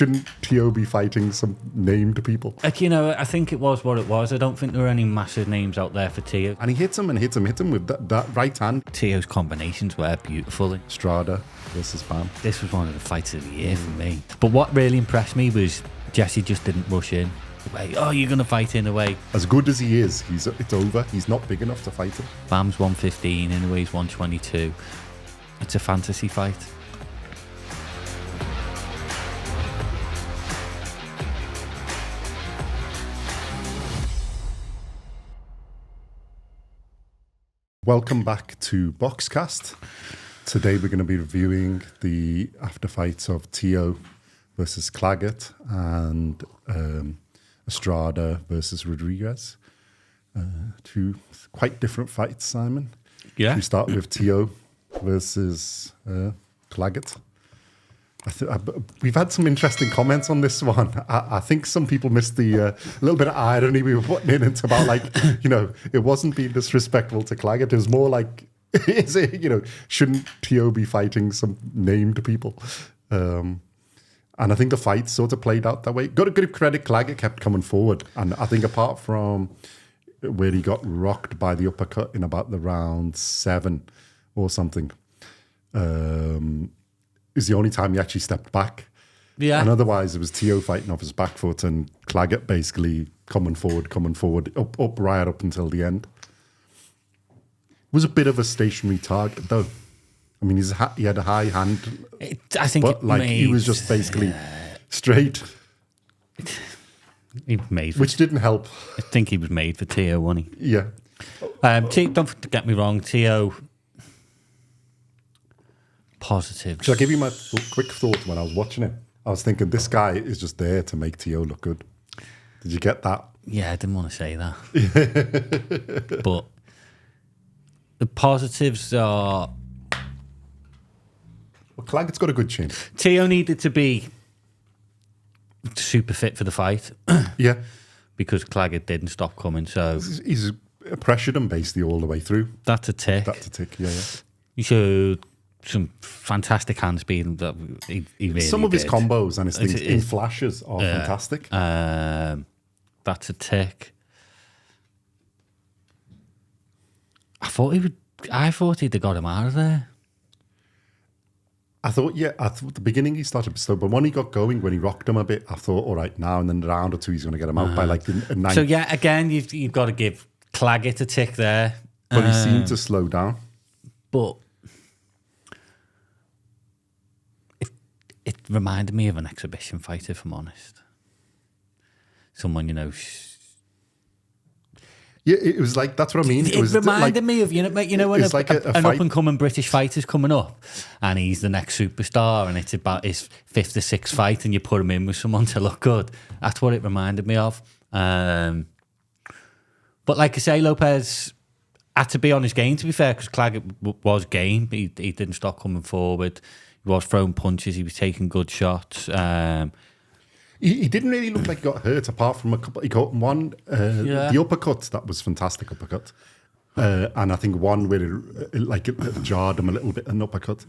shouldn't Teo be fighting some named people? Like, you know, I think it was what it was. I don't think there were any massive names out there for Teo. And he hits him with that right hand. Teo's combinations were beautiful. Estrada versus Bam. This was one of the fights of the year for me. But what really impressed me was Jesse just didn't rush in. Like, oh, you're going to fight in a way. As good as he is, it's over. He's not big enough to fight him. Bam's 115, Inoue's 122. It's a fantasy fight. Welcome back to BoxCast. Today we're going to be reviewing the after fights of Teo versus Clagett and Estrada versus Rodriguez. Two quite different fights, Simon. Yeah. We start with Teo versus Clagett. We've had some interesting comments on this one. I think some people missed the little bit of irony we were putting in. It's about like, you know, it wasn't being disrespectful to Clagett. It was more like, is it, you know, shouldn't Teo be fighting some named people? And I think the fight sort of played out that way. Got to give credit, Clagett kept coming forward. And I think apart from where he got rocked by the uppercut in about the round 7 or something, is the only time he actually stepped back. Yeah. And otherwise, it was Teo fighting off his back foot and Clagett basically coming forward, up right up until the end. It was a bit of a stationary target, though. I mean, he had a high hand. I think but he was just basically straight. He made which didn't help. I think he was made for Teo, wasn't he? Yeah. Don't get me wrong, Teo. Positives. Shall I give you my quick thought when I was watching it? I was thinking, this guy is just there to make Teo look good. Did you get that? Yeah, I didn't want to say that. But the positives are... Well, Clagett's got a good chin. Teo needed to be super fit for the fight. Yeah. Because Claggett didn't stop coming, so... He's pressured him basically all the way through. That's a tick. Yeah. You showed some fantastic hand speed that he really some of did. his combos and his things in flashes are fantastic. That's a tick. I thought he'd have got him out of there. I thought at the beginning he started slow, but when he got going, when he rocked him a bit, I thought, all right, now and then a round or two, he's going to get him out by like a 9. So yeah, again, you've got to give Claggett a tick there. But he seemed to slow down. But it reminded me of an exhibition fight, if I'm honest. Someone, you know... Yeah, it was like, that's what I mean. It reminded me of, you know when like an up-and-coming British fighter's coming up and he's the next superstar and it's about his 5th or 6th fight and you put him in with someone to look good. That's what it reminded me of. But like I say, Lopez had to be on his game, to be fair, because Claggett was game. He didn't stop coming forward. He was throwing punches. He was taking good shots. He didn't really look like he got hurt, apart from a couple. He got one, the uppercut, that was fantastic uppercut. And I think one where it jarred him a little bit, an uppercut.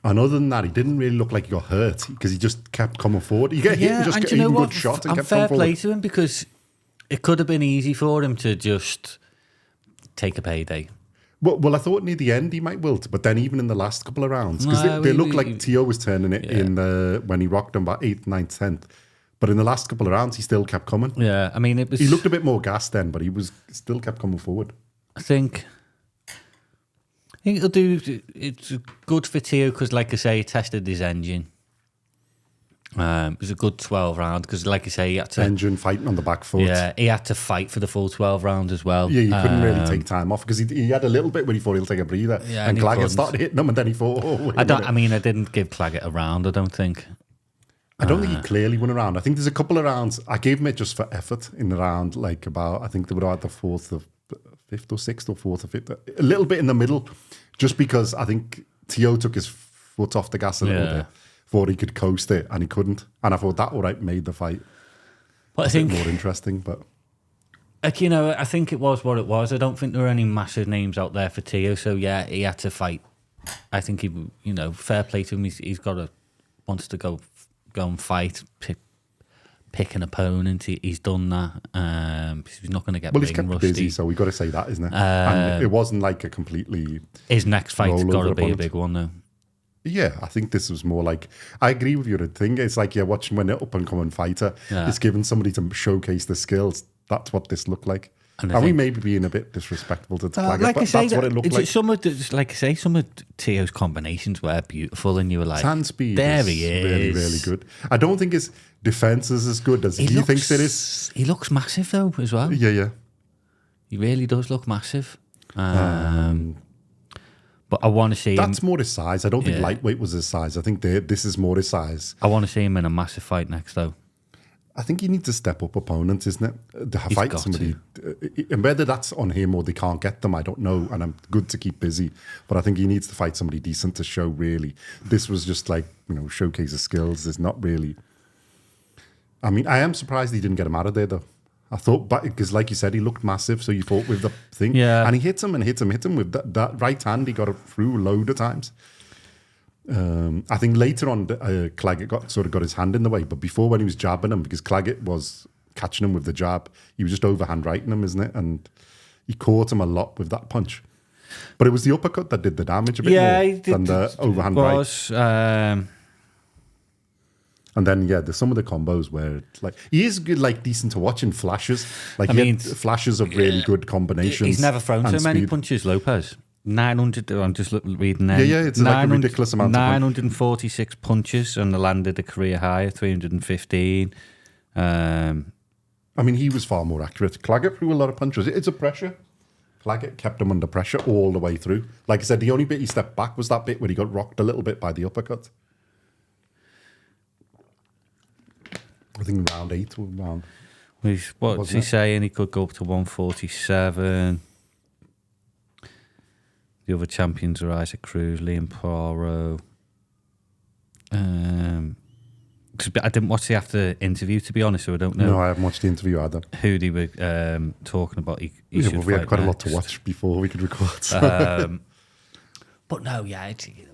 And other than that, he didn't really look like he got hurt because he just kept coming forward. He got hit and just got even good shot and kept coming forward. Fair play to him because it could have been easy for him to just take a payday. Well, I thought near the end he might wilt, but then even in the last couple of rounds, because they looked like Teo was turning it in when he rocked him about 8th, 9th, 10th. But in the last couple of rounds, he still kept coming. Yeah, I mean, he looked a bit more gassed then, but he still kept coming forward. I think it'll do. It's good for Teo because, like I say, he tested his engine. It was a good 12 round because, like I say, he had to... Engine fighting on the back foot. Yeah, he had to fight for the full 12 rounds as well. Yeah, he couldn't really take time off because he had a little bit when he thought he'll take a breather. Yeah, and Claggett started hitting him and then he thought, I didn't give Claggett a round, I don't think. I don't think he clearly won a round. I think there's a couple of rounds. I gave him it just for effort in the round, like about, I think they were at the 5th or 6th or 4th or 5th. A little bit in the middle, just because I think Teo took his foot off the gas a little bit. Thought he could coast it, and he couldn't. And I thought that made the fight a bit more interesting. But like, you know, I think it was what it was. I don't think there were any massive names out there for Teo. So yeah, he had to fight. I think he, fair play to him. Wants to go go and fight, pick an opponent. He's done that. He's not going to get he's kept rusty. busy, so we've got to say that, isn't it? And it wasn't like a completely... His next fight's got to be opponent. a big one, though. Yeah, I think this was more like... I agree with you. The thing it's like, watching when an up-and-coming fighter is giving somebody to showcase their skills. That's what this looked like. And we may be being a bit disrespectful to Clagett, but that's what it looked like. Some of Teo's combinations were beautiful, and you were like, hand speed there is he is. Really, really good. I don't think his defense is as good as he thinks it is. He looks massive, though, as well. Yeah. He really does look massive. But I want to see him... That's more his size. I don't think lightweight was his size. I think this is more his size. I want to see him in a massive fight next, though. I think he needs to step up opponents, isn't it? To fight somebody. And whether that's on him or they can't get them, I don't know. And I'm good to keep busy. But I think he needs to fight somebody decent to show, really. This was just like, showcase his skills. There's not really... I mean, I am surprised he didn't get him out of there, though. I thought, because like you said, he looked massive, so you thought with the thing. Yeah. And he hit him with that right hand. He got it through a load of times. I think later on, Claggett got his hand in the way, but before when he was jabbing him, because Claggett was catching him with the jab, he was just overhand righting him, isn't it? And he caught him a lot with that punch. But it was the uppercut that did the damage a bit more than the overhand right. And then, there's some of the combos where like he is good, like decent to watch in flashes. Like he had flashes of really good combinations. He's never thrown so many punches, Lopez. 900. I'm just reading there. Yeah, it's like a ridiculous amount. 946 punches, and they landed a career high of 315. I mean, he was far more accurate. Claggett threw a lot of punches. It's a pressure. Claggett kept him under pressure all the way through. Like I said, the only bit he stepped back was that bit where he got rocked a little bit by the uppercut. I think round 8 or round. What's he saying? He could go up to 147. The other champions are Isaac Cruz, Liam Poirot. I didn't watch the after interview, to be honest, so I don't know. No, I haven't watched the interview either. Who they were talking about. We had quite a lot to watch before we could record. But no,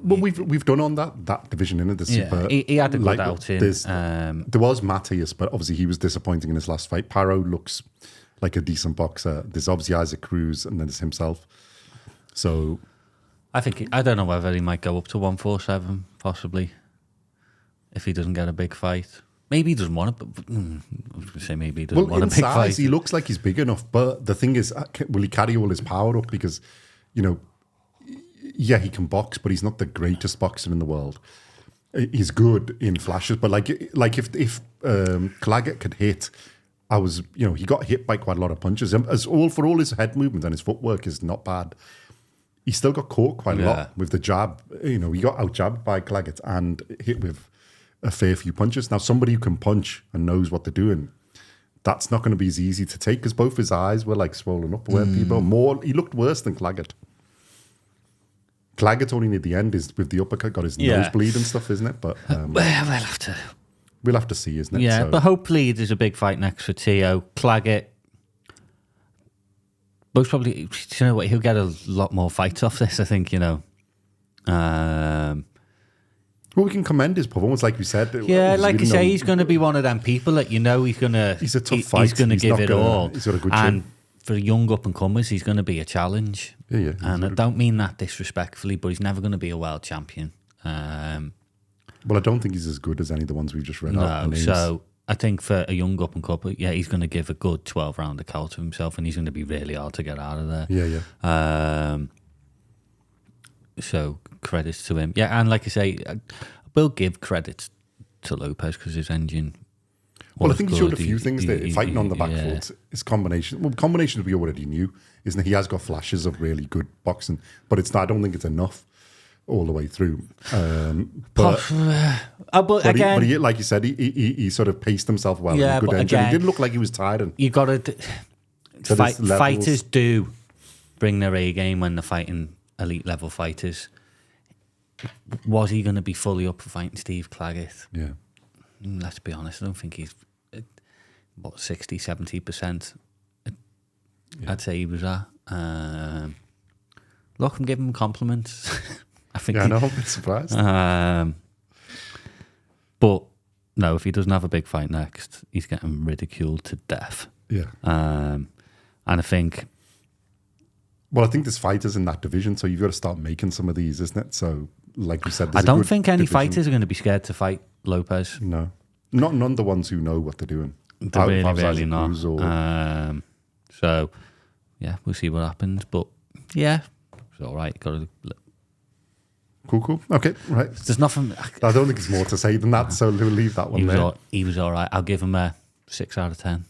well, we've done on that division in the super. He had a good outing. There was Matthias, but obviously he was disappointing in his last fight. Paro looks like a decent boxer. There's obviously Isaac Cruz, and then there's himself. So, I don't know whether he might go up to 147, possibly, if he doesn't get a big fight. Maybe he doesn't want it, but I was going to say maybe he doesn't want a big size, fight. He looks like he's big enough, but the thing is, will he carry all his power up? Because, he can box, but he's not the greatest boxer in the world. He's good in flashes, but like if Clagett could hit, he got hit by quite a lot of punches. For all his head movement and his footwork is not bad. He still got caught quite a lot with the jab. He got out-jabbed by Claggett and hit with a fair few punches. Now, somebody who can punch and knows what they're doing, that's not going to be as easy to take because both his eyes were like swollen up. He looked worse than Claggett. Claggett only near the end is with the uppercut, got his nosebleed and stuff, isn't it? But we'll have to see, isn't it? Yeah, but hopefully there's a big fight next for Teo. Claggett, most probably, he'll get a lot more fights off this, I think, Well, we can commend his performance, like we said. Yeah, like you say, he's going to be one of them people that he's going to... He's a tough fight. He's going to give it all. He's got a good and chin. For young up-and-comers, he's going to be a challenge. Yeah. And I don't mean that disrespectfully, but he's never going to be a world champion. Well, I don't think he's as good as any of the ones we've just read out. No, so I think for a young up-and-comer, he's going to give a good 12-round account to himself, and he's going to be really hard to get out of there. Yeah. So credits to him. Yeah, and like I say, I will give credits to Lopez because his engine... Well, I think he showed a few things there. Fighting on the back foot, his combination. Well, combinations we already knew, isn't it? He has got flashes of really good boxing, but it's not. I don't think it's enough all the way through. But again, he, like you said, he sort of paced himself well. Yeah, good but engine. again, He didn't look like he was tired. And you got to. Fighters do bring their A game when they're fighting elite level fighters. Was he going to be fully up for fighting Steve Claggett? Yeah. Let's be honest, I don't think he's 60-70%. I'd say he was at. Look, I'm giving him compliments. I think. Yeah, I know. I'm a bit surprised. But no, if he doesn't have a big fight next, he's getting ridiculed to death. Yeah. And I think... Well, I think there's fighters in that division, so you've got to start making some of these, isn't it? So, like you said, I there's don't a good think any division. fighters are going to be scared to fight Lopez. No. None the ones who know what they're doing. They're really not. Or... So, yeah, we'll see what happens. But, yeah, it's all right. Got to... Cool. Okay, right. There's nothing... I don't think there's more to say than that, so we'll leave that one there. He was all right. I'll give him a 6 out of 10.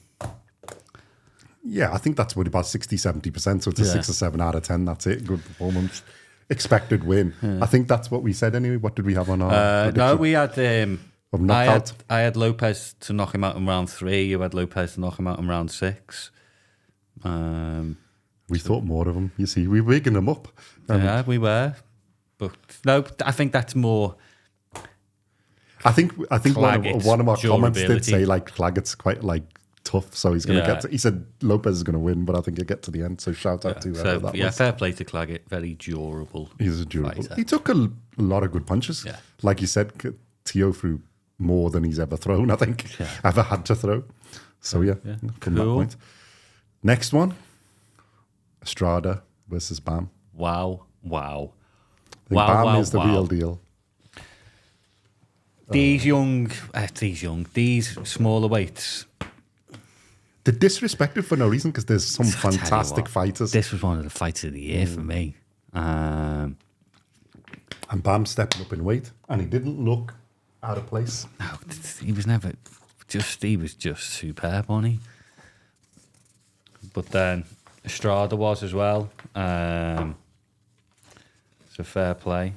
Yeah, I think that's what about 60-70%, so it's a 6 or 7 out of 10. That's it. Good performance. Expected win. Yeah. I think that's what we said anyway. What did we have on our No, we had... knockout? I had Lopez to knock him out in round 3. You had Lopez to knock him out in round 6. We thought more of them. You see, we were wigging them up. Yeah, we were. But no, I think that's more... I think one of our comments did say like Clagett's quite like tough, so he's going to get to... He said Lopez is going to win, but I think he'll get to the end, so shout out to whoever that was. Fair play to Claggett. Very durable. He's a durable. Fighter. He took a lot of good punches. Yeah. Like you said, Teo threw more than he's ever thrown, I think. Yeah. Ever had to throw. So from that point. Next one, Estrada versus Bam. Wow. I think Bam is the real deal. These smaller weights. They're disrespected for no reason because there's some fantastic fighters. This was one of the fights of the year for me. And Bam stepping up in weight, and he didn't look out of place. No, he was never he was just superb, wasn't he? But then Estrada was as well. So fair play.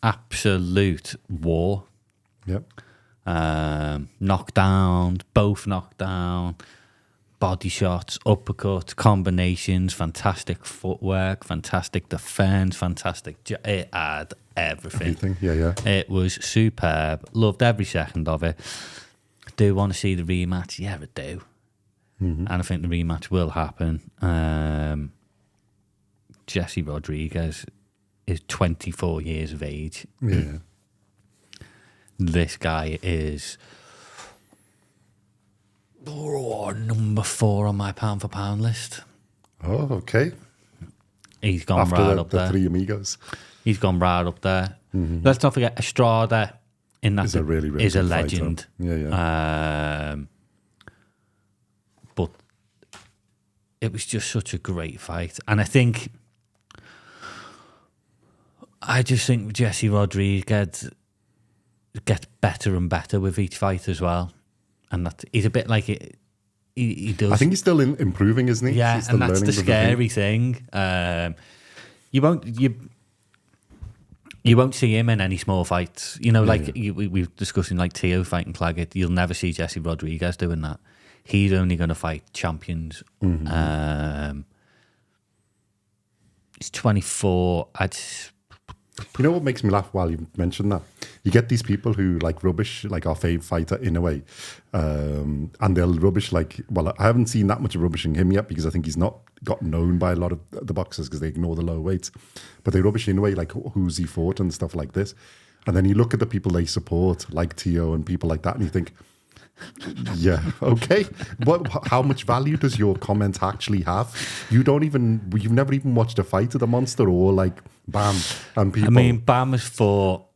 Absolute war. Yep. Knockdown, both knockdown, body shots, uppercuts, combinations, fantastic footwork, fantastic defense, fantastic. It had everything. Yeah. It was superb. Loved every second of it. Do want to see the rematch? Yeah, I do. Mm-hmm. And I think the rematch will happen. Jesse Rodriguez is 24 years of age. Yeah. This guy is number 4 on my pound for pound list. Oh, okay. He's gone right up there. After the 3 amigos. He's gone right up there. Mm-hmm. Let's not forget Estrada in that is a legend. Fighter. Yeah. But it was just such a great fight. And I just think Jesse Rodriguez gets better and better with each fight as well. And that he's a bit like it. He does. I think he's still improving, isn't he? Yeah, he's still and that's the scary thing. You won't see him in any small fights. You know, we're discussing like Teo fighting Claggett. You'll never see Jesse Rodriguez doing that. He's only going to fight champions. Mm-hmm. He's 24. You know what makes me laugh while you mentioned that? You get these people who like rubbish, like our fave fighter in a way. And they'll rubbish I haven't seen that much of rubbishing him yet because I think he's not got known by a lot of the boxers because they ignore the low weights. But they rubbish in a way like who's he fought and stuff like this. And then you look at the people they support, like Teo and people like that, and you think, yeah, okay. How much value does your comment actually have? You've never even watched a fight of the monster or like Bam and people. I mean, Bam is for.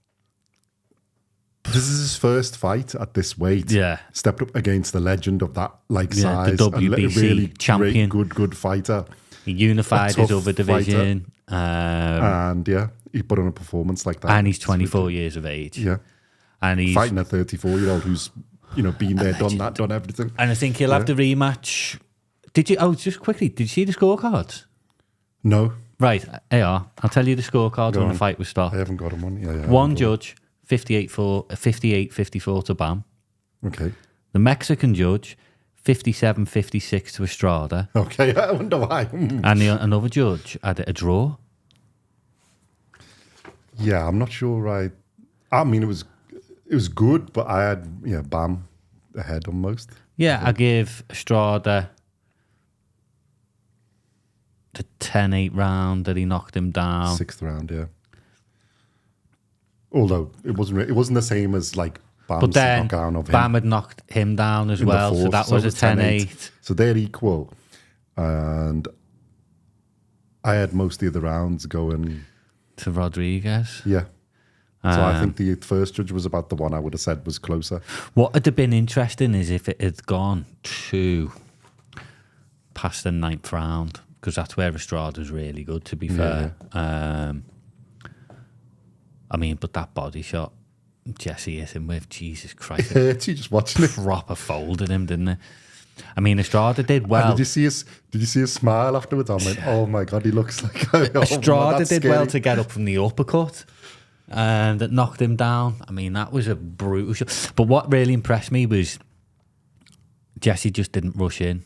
This is his first fight at this weight. Yeah, stepped up against the legend of that size, the WBC really champion, good fighter. He unified his other division, and he put on a performance like that. And he's 24 years of age. Yeah, and he's fighting a 34-year-old who's been there, done that, done everything. And I think he'll have the rematch. Did you? Oh, just quickly, did you see the scorecards? No. Right, they are. I'll tell you the scorecards when the fight was stopped. I haven't got them on. Yeah. One judge, 58-54 to Bam. Okay. The Mexican judge, 57-56 to Estrada. Okay, I wonder why. And another judge had a draw. Yeah, I'm not sure. I mean, it was good, but I had Bam ahead almost. Yeah, I give Estrada the 10-8 round that he knocked him down. 6th round, yeah. Although it wasn't the same as like Bam's But then knockdown of him. Bam had knocked him down as in the well, so fourth, that was a it 10-8. So they're equal. And I had most of the rounds going To Rodriguez. Yeah. So I think the first judge was about the one I would have said was closer. What would have been interesting is if it had gone to past the 9th round, because that's where Estrada's really good, to be fair. I mean, but that body shot Jesse hit him with, Jesus Christ. It hurt you just watching it. Proper folded him, didn't it? I mean, Estrada did well. And did you see his smile afterwards? I went, oh my God, he looks like... Estrada did well to get up from the uppercut. That knocked him down. I mean, that was a brutal shot. But what really impressed me was Jesse just didn't rush in.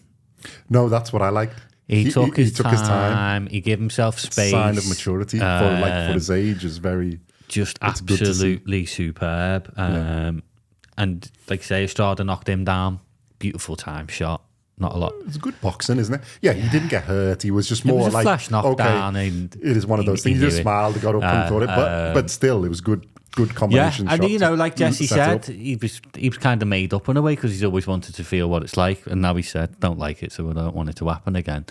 No, that's what I liked. He took his time. He gave himself space. Sign of maturity for his age is very... Just absolutely superb. And like I say, Estrada knocked him down. Beautiful time shot. Not a lot. It's good boxing, isn't it? Yeah, he didn't get hurt. He was just more was a like flash knockdown. Okay, it is one of those things. He just smiled, he got up and thought it, but still, it was good combination. Yeah, and like Jesse said, he was kind of made up in a way because he's always wanted to feel what it's like, and now he said, "Don't like it, so I don't want it to happen again."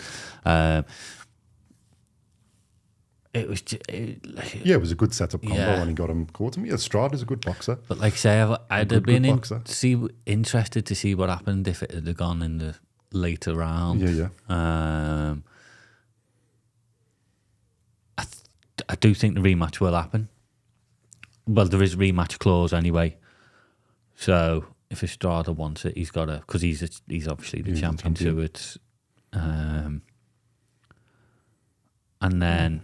It was, it was a good setup combo, and he got him caught him. Yeah, Estrada's a good boxer. But like I say, I'd have been interested to see what happened if it had gone in the later round. Yeah. I do think the rematch will happen. Well, there is a rematch clause anyway. So if Estrada wants it, he's got to, because he's obviously the champion. So it's, and then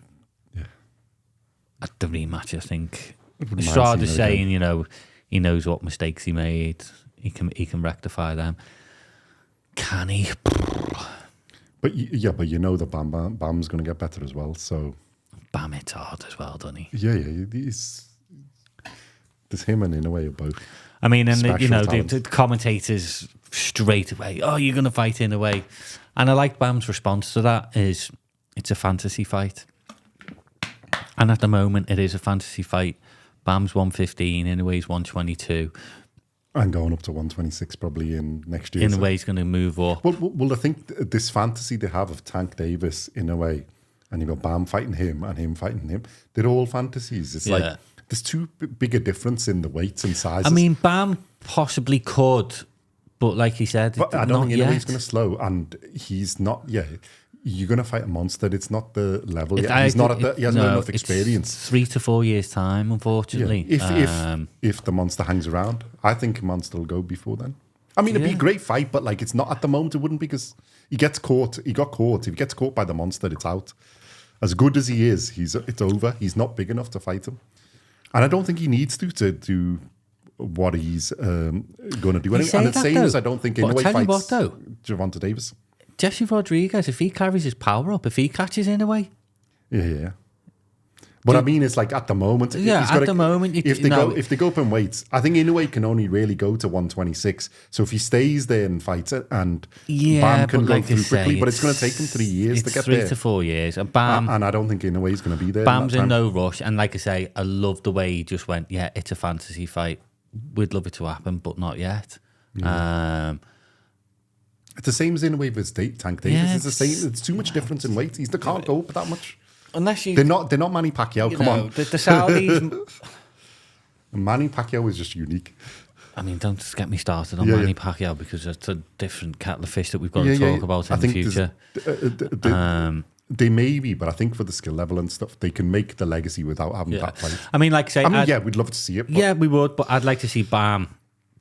at the rematch, I think Estrada's saying, he knows what mistakes he made. He can rectify them. Can he? But you know that Bam's going to get better as well. So Bam hits hard as well, doesn't he? Yeah. There's him and in a way of both. I mean, and the commentators straight away, oh, you're going to fight in a way. And I like Bam's response to that is, it's a fantasy fight. And at the moment, it is a fantasy fight. Bam's 115, in a way he's 122. And going up to 126 probably in next year. In a way he's going to move up. Well, I think this fantasy they have of Tank Davis, in a way, and you've got Bam fighting him and him fighting him, they're all fantasies. It's like, there's too big a difference in the weights and sizes. I mean, Bam possibly could, but like he said, but I don't think he's going to slow, and he's not. Yeah, you're going to fight a monster. It's not the level yet. He hasn't got enough experience. 3 to 4 years time, unfortunately. Yeah. If the monster hangs around, I think monster will go before then. I mean, it'd be a great fight, but like it's not at the moment. It wouldn't, because he gets caught. He got caught. If he gets caught by the monster, it's out. As good as he is, it's over. He's not big enough to fight him. And I don't think he needs to do what he's going to do. And the same as I don't think Inoue fights Gervonta Davis. Jesse Rodriguez, if he carries his power up, if he catches Inoue. Yeah. But I mean, it's like at the moment. Yeah, at the moment. If they go up in weights, I think Inoue can only really go to 126. So if he stays there and fights it, and Bam can go through quickly, but it's going to take him 3 years to get there. 3 to 4 years. And Bam. And I don't think Inoue is going to be there. Bam's in no rush. And like I say, I love the way he just went, yeah, it's a fantasy fight. We'd love it to happen, but not yet. Yeah. It's the same as Inoue with Tank Davis. Yeah, it's the same. It's too much difference in weight. They can't go up that much. Unless you, they're not Manny Pacquiao. Come on, the Saudis. Manny Pacquiao is just unique. I mean, don't just get me started on Manny Pacquiao, because it's a different kettle of fish that we've got to talk about in the future. They may be, but I think for the skill level and stuff, they can make the legacy without having that fight. I mean, like I say, we'd love to see it. Yeah, we would, but I'd like to see Bam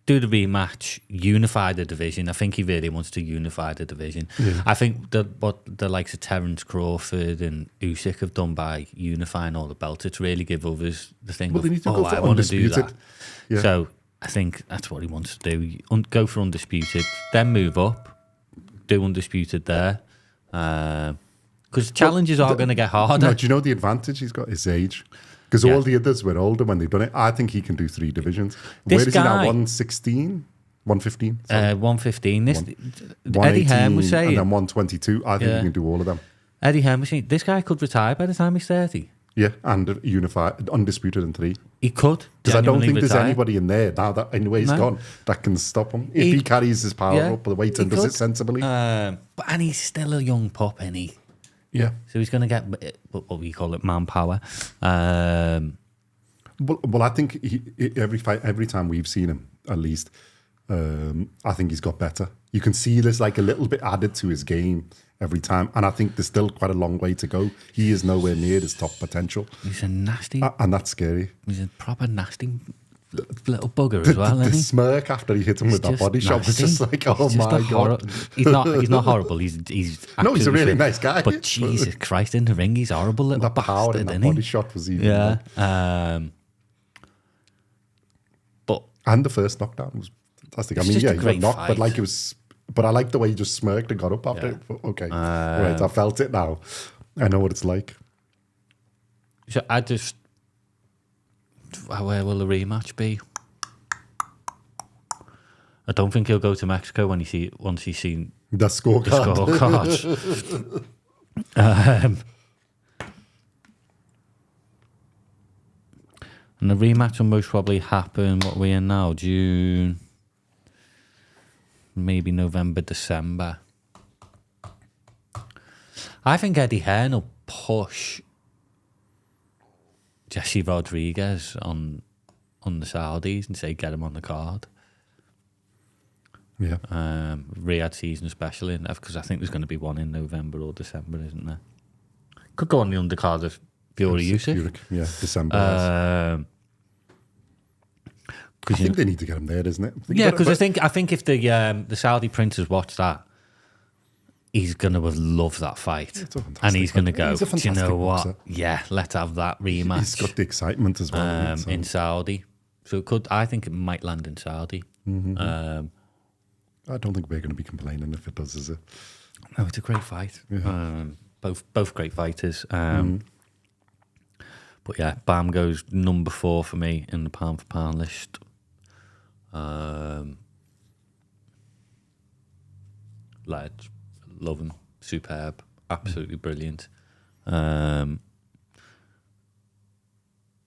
do the rematch, unify the division. I think he really wants to unify the division. Yeah. I think that what the likes of Terence Crawford and Usyk have done by unifying all the belts, it's really give others the thing of, they need to go for I want to do undisputed. that. Yeah. So I think that's what he wants to do. Go for undisputed, then move up, do undisputed there. Because challenges are going to get harder. No, do you know the advantage he's got? His age. Because all the others were older when they've done it. I think he can do 3 divisions. Where is he now? 116? 115? 115. Eddie Hearn was saying. And then 122. I think he can do all of them. Eddie Hearn was saying, this guy could retire by the time he's 30. Yeah, and unify, undisputed in 3. He could. Because I don't think genuinely there's retire. anybody in there now that Anyway's gone that can stop him. If he carries his power up the weight and does it sensibly. And he's still a young pup, isn't he? Yeah. So he's going to get what we call it manpower. Well, I think every time we've seen him, at least, I think he's got better. You can see there's like a little bit added to his game every time, and I think there's still quite a long way to go. He is nowhere near his top potential. He's a nasty, and that's scary. He's a proper nasty little bugger as well. The smirk after he hit him with that body shot was just like, oh my god. He's not horrible. He's no, he's a really nice guy. But Jesus Christ, in the ring, he's horrible little that power bastard, in that isn't he? body shot was even. And the first knockdown was fantastic. I mean, he got knocked, but like it was. But I like the way he just smirked and got up after it. Okay, right, I felt it now. I know what it's like. So where will the rematch be? I don't think he'll go to Mexico once he's seen the scorecards. And the rematch will most probably happen, what we're in now, June, maybe November, December. I think Eddie Hearn will push Jesse Rodriguez on the Saudis and say, get him on the card. Yeah. Riyadh season especially, because I think there's going to be one in November or December, isn't there? Could go on the undercard of Fury Usyk. Yeah, December. I think they need to get him there, isn't it? Because I think if the Saudi princes watch that, he's going to love that fight, and he's going to go. Do you know what? Boxer. Yeah, let's have that rematch. He's got the excitement as well in Saudi, so I think it might land in Saudi. Mm-hmm. I don't think we're going to be complaining if it does, is it? No, it's a great fight. Yeah. Both great fighters. But yeah, Bam goes number 4 for me in the pound for pound list. Ledge, love him, superb, absolutely brilliant.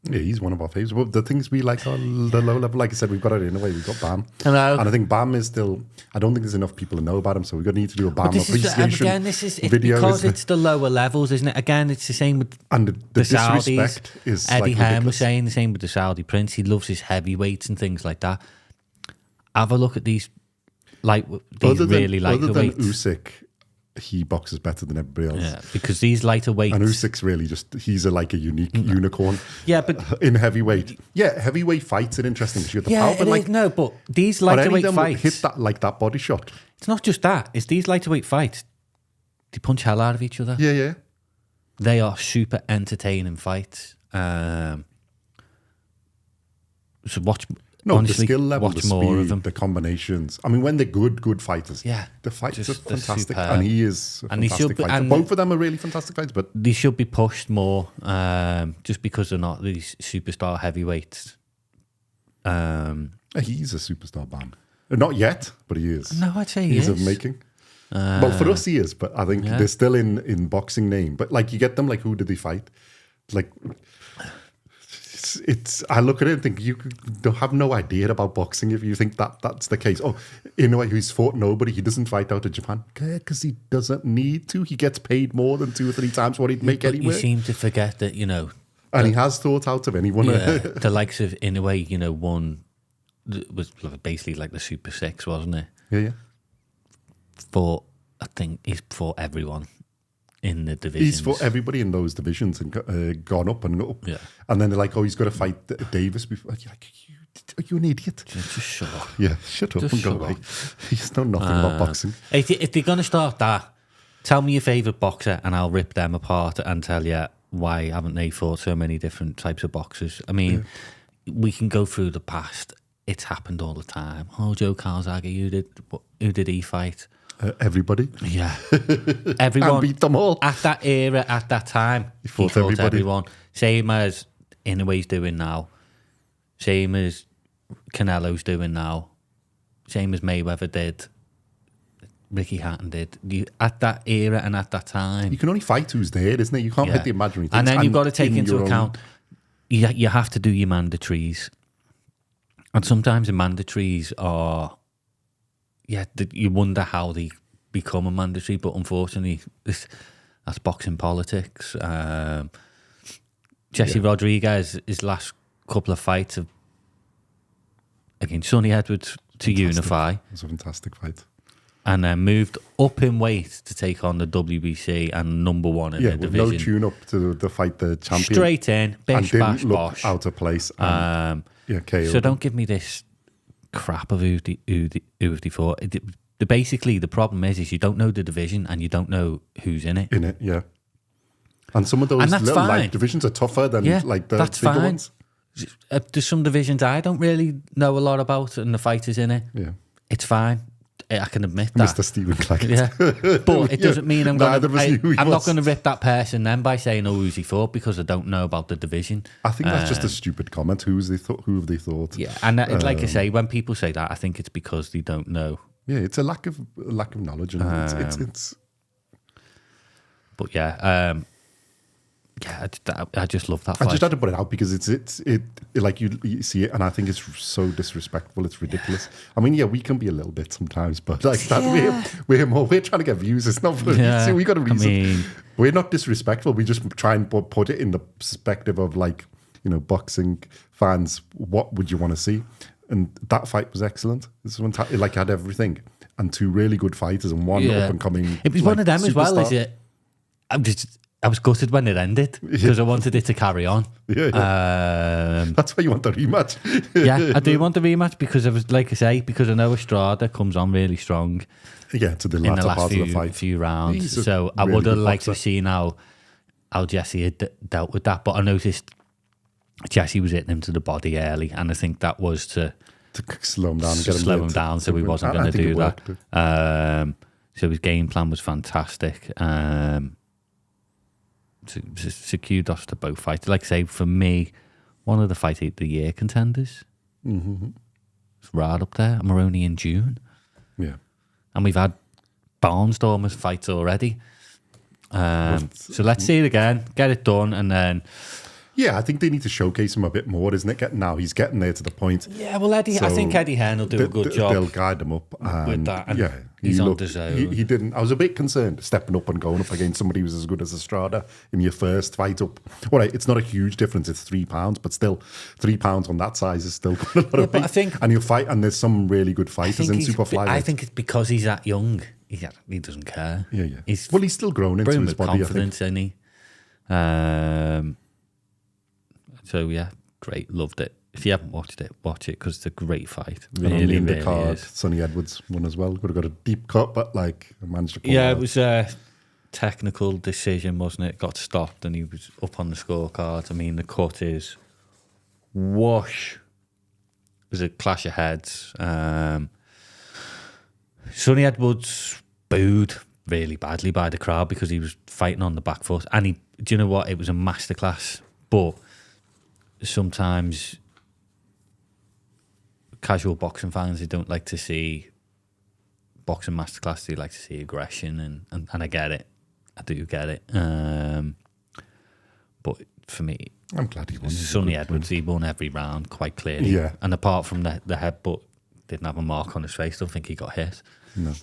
Yeah, he's one of our favourites. Well, the things we like on the low level, like I said, we've got it in a way. We've got Bam. Hello. And I think Bam is still, I don't think there's enough people to know about him, so we're going to need to do a Bam appreciation video. Because it's the lower levels, isn't it? Again, it's the same with the Saudis. Is Eddie like Hearn was saying the same with the Saudi prince. He loves his heavyweights and things like that. Have a look at these really lightweights. Other than Usyk, he boxes better than everybody else. Yeah, because these lighter weights. And Usyk's really he's a unique unicorn. Yeah, but in heavyweight. Yeah, heavyweight fights are interesting because you have the power. But no, but these lightweight fights hit that body shot. It's not just that. It's these lightweight fights. They punch hell out of each other. Yeah. They are super entertaining fights. So watch. No, honestly, the skill level, watch the more speed, of them. the combinations. I mean, when they're good fighters, yeah, the fights are fantastic, superb. and he is a fantastic fighter. Both of them are really fantastic fights, but they should be pushed more, just because they're not these superstar heavyweights. He's a superstar, Bam. Not yet, but he is. No, I'd say he's of making. Well, for us, he is, but I think they're still in boxing name. But you get them, who did they fight? I look at it and think you don't have no idea about boxing if you think that's the case. Oh, in a way, he's fought nobody. He doesn't fight out of Japan because he doesn't need to. He gets paid more than 2 or 3 times what he'd make anywhere. You seem to forget that, and he has thought out of anyone. Yeah, the likes of, in a way, one was basically like the Super 6, wasn't it? Yeah. I think he's fought everyone in the divisions. He's fought everybody in those divisions and gone up and up. Yeah. And then they're like, he's got to fight Davis before. You're like, are you an idiot? Just shut up. Yeah, shut up and go away. He's know nothing about boxing. If they're going to start that, tell me your favourite boxer and I'll rip them apart and tell you why haven't they fought so many different types of boxers. I mean, we can go through the past. It's happened all the time. Oh, Joe Calzaghe, who did he fight? Everybody. Yeah. Everyone. And beat them all. At that era, at that time, he fought everyone. Same as Inouye's doing now. Same as Canelo's doing now. Same as Mayweather did. Ricky Hatton did. At that era and at that time. You can only fight who's there, isn't it? You can't hit the imaginary things. And then you've got to take into account, you have to do your mandatories. And sometimes the mandatories are, you wonder how they become a mandatory, but unfortunately, that's boxing politics. Jesse Rodriguez, his last couple of fights have, against Sonny Edwards to unify. It was a fantastic fight. And then moved up in weight to take on the WBC and number one in the division. No tune-up to the fight the champion. Straight in, bish, and bash, didn't look bosh. out of place. KO'd So don't give me this crap of who they fought. Basically, the problem is you don't know the division and you don't know who's in it. And some of those little fine. light divisions are tougher than like the that's bigger fine. ones. There's some divisions I don't really know a lot about and the fighters in it. Yeah. It's fine. I can admit that. Mr. Stephen Claggett. Yeah. But it doesn't mean I'm not going to rip that person then by saying, who's he fought, because I don't know about the division. I think that's just a stupid comment. Who have they thought? Yeah, and like I say, when people say that, I think it's because they don't know. Yeah, it's a lack of knowledge. And it's But yeah, I just love that fight. I just had to put it out because it's like you see it, and I think it's so disrespectful. It's ridiculous. I mean, we can be a little bit sometimes, but like that, we're trying to get views. It's not. See, we got a reason. We're not disrespectful. We just try and put it in the perspective of like boxing fans. What would you want to see? And that fight was excellent. This one like had everything, and two really good fighters and one up and coming. It was one of them superstar. As well. Is it? I was gutted when it ended because I wanted it to carry on. That's why you want the rematch. I do want the rematch because I was, like I say, because I know Estrada comes on really strong. Yeah, to the latter part of the fight, few rounds. So I would have liked to see how Jesse had dealt with that. But I noticed Jesse was hitting him to the body early, and I think that was to slow him down, so he wasn't going to do that. So his game plan was fantastic. So kudos to both fighters. Like I say, for me, one of the fight of the year contenders. Mm-hmm. It's right up there. And we're only in June. Yeah. And we've had barnstormers fights already. So let's see it again, get it done, and then... Yeah, I think they need to showcase him a bit more, isn't it? Now he's getting there to the point. Yeah, well, I think Eddie Hearn will do a good job. They'll guide him up. With that. And yeah, he's on his own. He didn't. I was a bit concerned stepping up and going up against somebody who's as good as Estrada in your first fight up. All right, it's not a huge difference. It's £3, but still, £3 on that size is still quite a lot of weight. I think, and you'll fight, and there's some really good fighters in Super-Flyweight. I think it's because he's that young. He doesn't care. Yeah. He's still grown into his body. Confidence, isn't he? So yeah, great, loved it. If you haven't watched it, watch it because it's a great fight. Really, in the really card, is. Sonny Edwards won as well. Would have got a deep cut, but like managed to pull it was a technical decision, wasn't it? Got stopped and he was up on the scorecard. I mean, the cut is whoosh. It was a clash of heads. Sonny Edwards booed really badly by the crowd because he was fighting on the back foot. And do you know what? It was a masterclass, but sometimes casual boxing fans, they don't like to see boxing masterclass. They like to see aggression, and I get it. I do get it. But for me, I'm glad he won. Sonny Edwards, he won every round quite clearly. Yeah. And apart from the headbutt, didn't have a mark on his face. Don't think he got hit. No.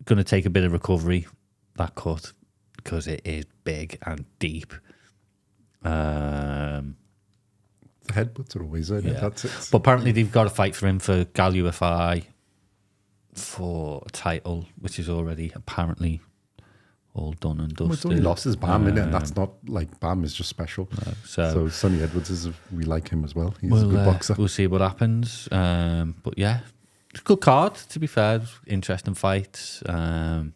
Going to take a bit of recovery, that cut, because it is big and deep. The headbutts are always in it. That's it. But apparently they've got a fight for him for Gallo UFI for a title, which is already apparently all done and dusted. Well, it's only lost his Bam, innit? And that's not like Bam is just special. So Sonny Edwards we like him as well. He's a good boxer. We'll see what happens. But yeah, it's a good card, to be fair. Interesting fights. Nice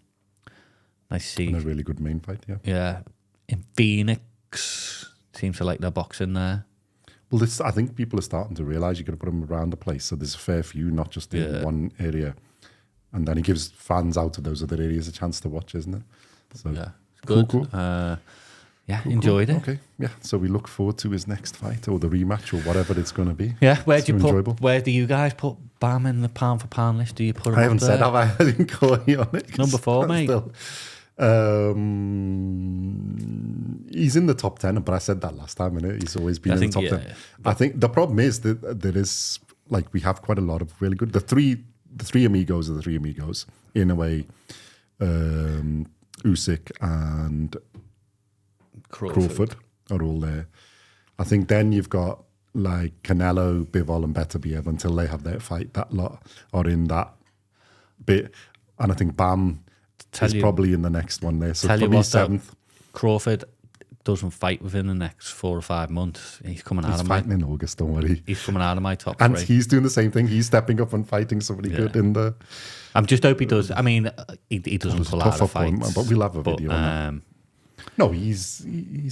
to see. And a really good main fight, yeah. Yeah. In Phoenix, seems to like their boxing there. Well, I think people are starting to realise you've got to put them around the place. So there's a fair few, not just in one area. And then he gives fans out of those other areas a chance to watch, isn't it? So, yeah, it's good. Cool. Enjoyed it. Okay, yeah. So we look forward to his next fight or the rematch or whatever it's going to be. Yeah, where do you guys put Bam in the pound for pound list? Do you put him? I haven't said have I? I didn't call you on it. Number 4, mate. He's in the top 10, but I said that last time, innit? He's always been in the top 10. I think the problem is that there is, like, we have quite a lot of really good... The three amigos are the three amigos. In a way, Usyk and Crawford are all there. I think then you've got, like, Canelo, Bivol and Beterbiev until they have their fight. That lot are in that bit. And I think Bam is probably in the next one there. So probably seventh. Crawford doesn't fight within the next 4 or 5 months. He's coming out of my... He's fighting in August, don't worry. He's coming out of my top and 3. He's doing the same thing. He's stepping up and fighting somebody good in the... I'm just hope he does. I mean, he doesn't pull out of fights. But we'll have a video on that. No, he's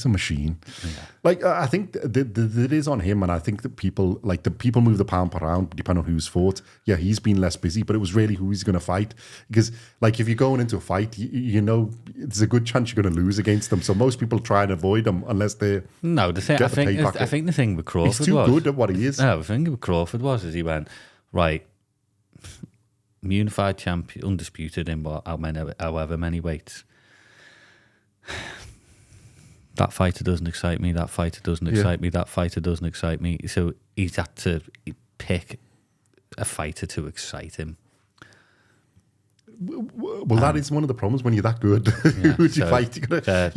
a machine. Yeah. Like, I think it is on him, and I think that people move the pound per round depending on who's fought. Yeah, he's been less busy, but it was really who he's going to fight. Because, like, if you're going into a fight, you know there's a good chance you're going to lose against them. So most people try and avoid them unless they. No, I think the thing with Crawford he's too good at what he is. No, the thing with Crawford is he went right. Unified champion, undisputed in however many weights. That fighter doesn't excite me. That fighter doesn't excite me. That fighter doesn't excite me. So he's had to pick a fighter to excite him. Well, that is one of the problems when you're that good. Who would you fight? They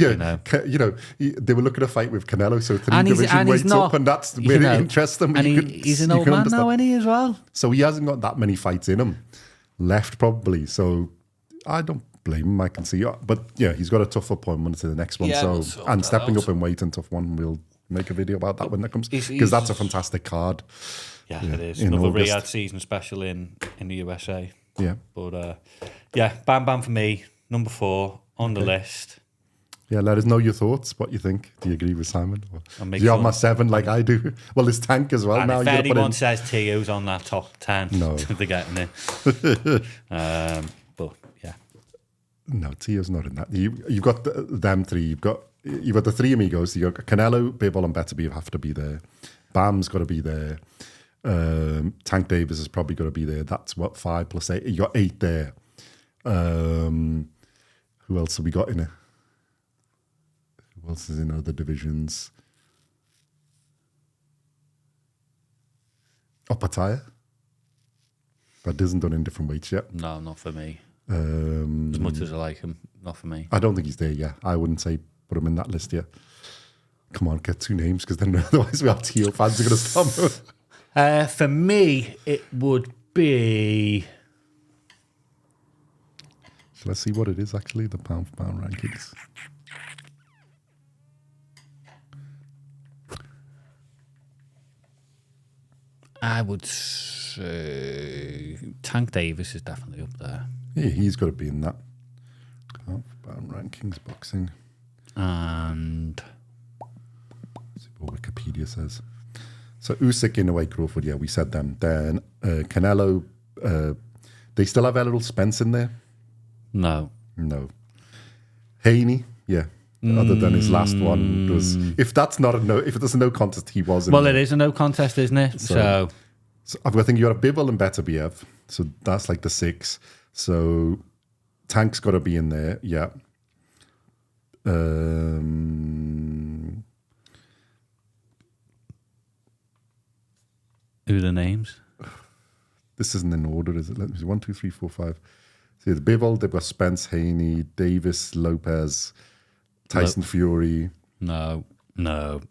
were looking at a fight with Canelo, so 3 division weights up, and that's where it interests them. And he's an old man now, isn't he, as well? So he hasn't got that many fights in him left, probably. So I don't blame him. I can see, but yeah, he's got a tough appointment to the next one. And stepping up in weight and tough one. We'll make a video about that when that comes, because that's a fantastic card. Yeah, it is. Another Riyadh season special in the USA. Yeah, but Bam Bam for me, number 4 on the list. Yeah, let us know your thoughts. What you think? Do you agree with Simon? Do you have my 7 like I do? Well, there's Tank as well. And now if anyone says Tio's on that top 10, no, they're getting it. But yeah. No, Tio's not in that. You've got them 3. You've got the 3 amigos. You've got Canelo, Bivol and Beterbiev have to be there. Bam's got to be there. Tank Davis has probably got to be there. That's what, 5 plus 8. You got 8 there. Who else have we got in it? Who else is in other divisions? Pataya. That isn't done in different weights yet. No, not for me. As much as I like him, not for me. I don't think he's there yet. I wouldn't say put him in that list yet. Come on, get 2 names, because then otherwise we have Tio fans are going to stop. For me, it would be... Shall I see what it is, actually, the pound for pound rankings? I would say Tank Davis is definitely up there. Yeah, he's got to be in that. Pound for pound rankings, boxing. And... Let's see what Wikipedia says. So Usyk, in a way, Crawford, yeah, we said them. Then Canelo, they still have Errol Spence in there? No. Haney, yeah. Other than his last one was, if there's a no contest, he was in Well, there. It is a no contest, isn't it? So I think you got a Bivol and Beterbiev, so that's like the 6. So Tank's got to be in there, yeah. Who are the names? This isn't in order, is it? Let me see. 1, 2, 3, 4, 5. See, the Bivol, they've got Spence, Haney, Davis, Lopez, Tyson Fury. No. You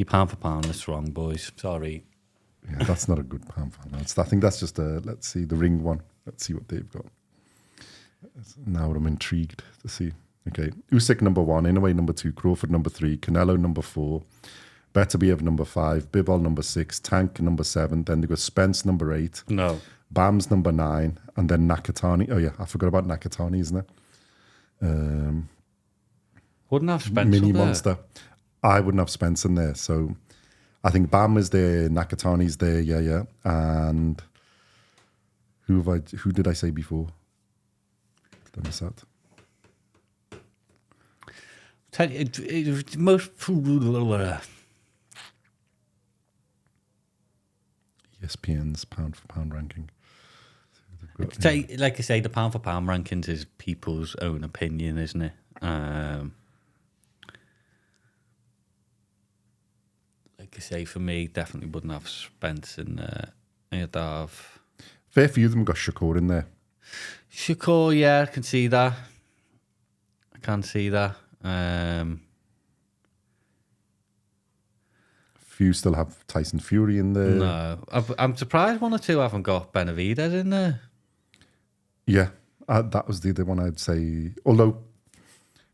pound for pound, that's wrong, boys. Sorry. Yeah, that's not a good pound for pound. I think that's just let's see, the ring one. Let's see what they've got. Now I'm intrigued to see. Okay, Usyk number 1, in a way number 2, Crawford number 3, Canelo number 4, Beterbiev number 5, Bivol number 6, Tank number 7, then they've got Spence number 8. No. Bam's number 9, and then Nakatani. Oh yeah, I forgot about Nakatani, isn't it? Wouldn't have Spence Mini there. monster. I wouldn't have Spence in there, so I think Bam is there, Nakatani's there, yeah. And who did I say before? Did I miss out? Tell you, it's most ESPN's pound for pound ranking. Like I say, the pound for pound rankings is people's own opinion, isn't it? Like I say, for me, definitely wouldn't have Spence in there. I'd have... Fair few of them got Shakur in there. Shakur, yeah, I can see that. Few still have Tyson Fury in there. No. I'm surprised one or two haven't got Benavidez in there. Yeah, that was the other one I'd say. Although,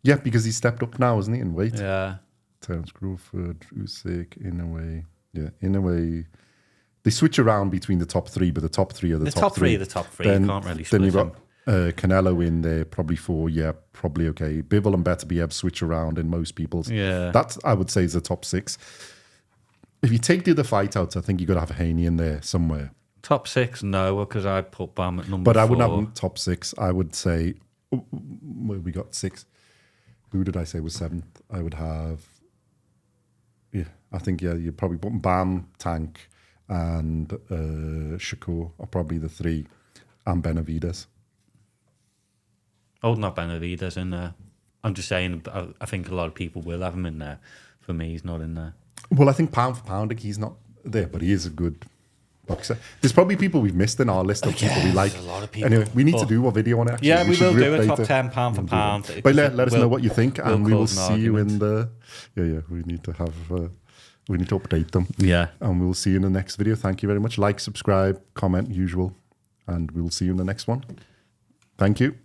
yeah, because he stepped up now, isn't he, in weight? Yeah. Terence Crawford, Usyk, in a way. Yeah, in a way. They switch around between the top three, but the top three are the top three. The top three. You can't really split Then you've them. got Canelo in there, probably four. Yeah, probably okay. Bivol and Beterbiev switch around in most people's. Yeah. That, I would say, is the top six. If you take the other fight outs, I think you've got to have Haney in there somewhere. Top six, no, because I'd put Bam at number But 4. I wouldn't have them top six. I would say, well, we got six. Who did I say was seventh? I would have, I think, you'd probably put Bam, Tank, and Shakur are probably the three, and Benavidez. Oh, not Benavidez in there. I'm just saying, I think a lot of people will have him in there. For me, he's not in there. Well, I think pound for pound, he's not there, but he is a good boxer. There's probably people we've missed in our list of people we like. There's a lot of people. Anyway, we need to do a video on it. Actually. Yeah, we will do a later. top 10 pound for pound. But let us know what you think, and we will see you in argument. the. We need to have. We need to update them. Yeah. And we'll see you in the next video. Thank you very much. Like, subscribe, comment, usual, and we'll see you in the next one. Thank you.